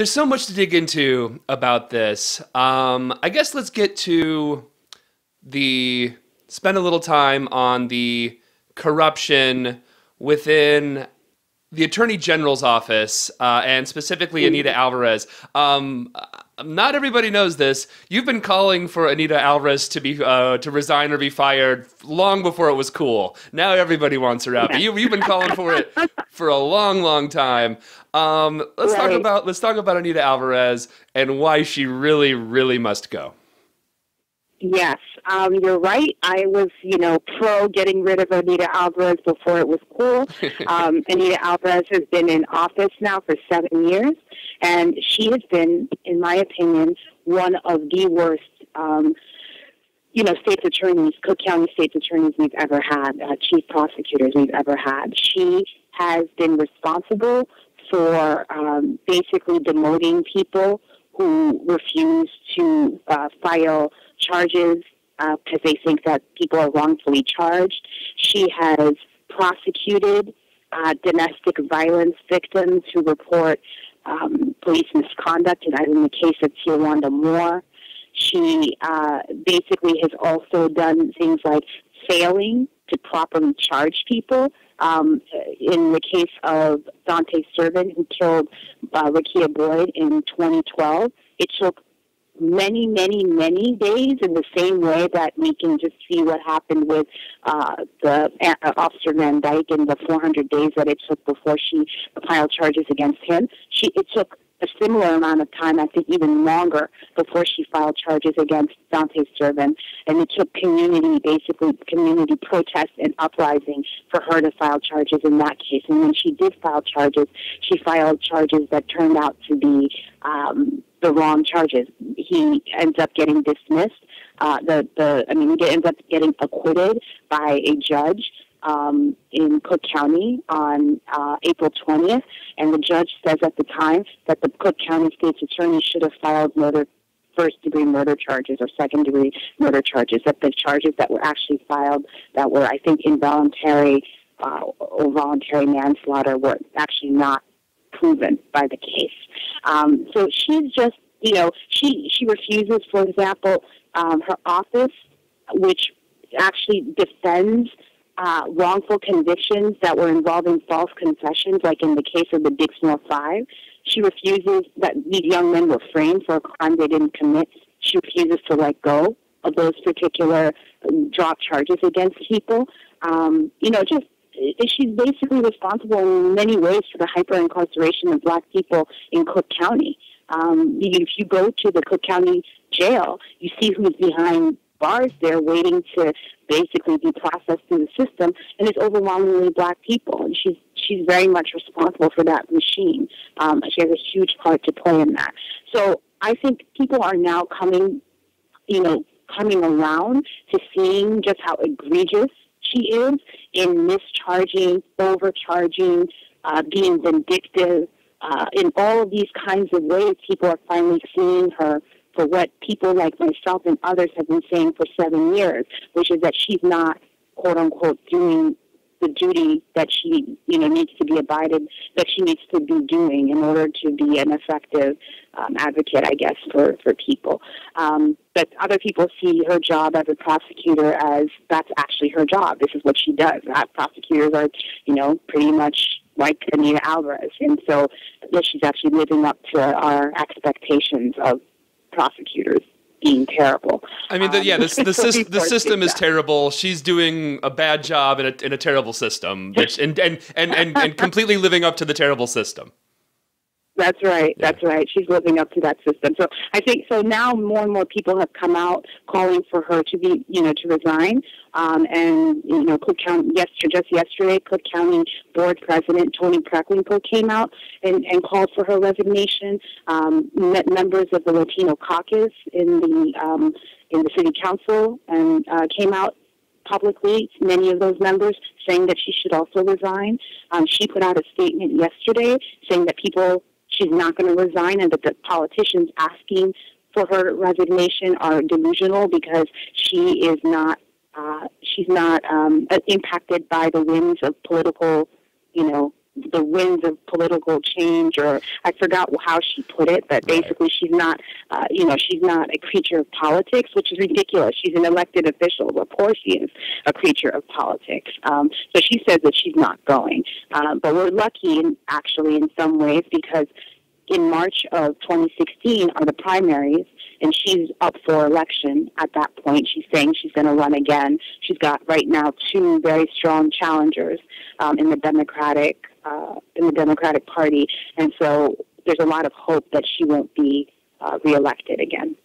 There's so much to dig into about this. I guess let's get to spend a little time on the corruption within the Attorney General's office, and specifically Anita Alvarez. Not everybody knows this. You've been calling for Anita Alvarez to resign or be fired long before it was cool. Now everybody wants her out. But you've been calling for it for a long, long time. Let's talk about Anita Alvarez and why she really, really must go. Yes, you're right. I was, pro getting rid of Anita Alvarez before it was cool. Anita Alvarez has been in office now for 7 years, and she has been, in my opinion, one of the worst, state's attorneys, Cook County state's attorneys we've ever had, chief prosecutors we've ever had. She has been responsible for basically demoting people who refuse to file charges because they think that people are wrongfully charged. She has prosecuted domestic violence victims who report police misconduct, and as in the case of Tiawanda Moore. She basically has also done things like failing to properly charge people. In the case of Dante Servant, who killed Rakia Boyd in 2012, it took many, many, many days, in the same way that we can just see what happened with the Officer Van Dyke and the 400 days that it took before she filed charges against him. It took a similar amount of time, I think even longer, before she filed charges against Dante Servant. And it took community protest and uprising for her to file charges in that case. And when she did file charges, she filed charges that turned out to be the wrong charges. He ends up getting dismissed. He ends up getting acquitted by a judge in Cook County on April 20th, and the judge says at the time that the Cook County state's attorney should have filed first-degree murder charges or second-degree murder charges, that the charges that were actually filed that were, I think, involuntary or voluntary manslaughter were actually not proven by the case. So she's just, she refuses, for example, her office, which actually defends wrongful convictions that were involving false confessions, like in the case of the Dixmoor Five. She refuses that these young men were framed for a crime they didn't commit. She refuses to let go of those particular drop charges against people. She's basically responsible in many ways for the hyper-incarceration of black people in Cook County. If you go to the Cook County jail, you see who's behind bars there waiting to basically be processed through the system, and it's overwhelmingly black people, and she's very much responsible for that machine. She has a huge part to play in that. So I think people are now coming around to seeing just how egregious she is in mischarging, overcharging, being vindictive. In all of these kinds of ways, people are finally seeing her for what people like myself and others have been saying for 7 years, which is that she's not, quote unquote, doing the duty that she, needs to be that she needs to be doing in order to be an effective advocate, I guess, for people. But other people see her job as a prosecutor as that's actually her job. This is what she does. Prosecutors are, pretty much like Anita Alvarez. And so she's actually living up to our expectations of prosecutors being terrible. I mean, the system is terrible. She's doing a bad job in a terrible system, and completely living up to the terrible system. That's right. Yeah. That's right. She's living up to that system. So I think now more and more people have come out calling for her to be, to resign. Cook County, just yesterday, Cook County Board President Tony Preckwinkle came out and called for her resignation. Members of the Latino caucus in the city council and came out publicly, many of those members, saying that she should also resign. She put out a statement yesterday saying that she's not going to resign, and that the politicians asking for her resignation are delusional because she is not. She's not impacted by the whims of political, the winds of political change, or I forgot how she put it, but basically she's not, she's not a creature of politics, which is ridiculous. She's an elected official. Of course she is a creature of politics. So she says that she's not going. But we're lucky, actually, in some ways, because in March of 2016 are the primaries, and she's up for election at that point. She's saying she's going to run again. She's got right now 2 very strong challengers in the Democratic Party, and so there's a lot of hope that she won't be reelected again.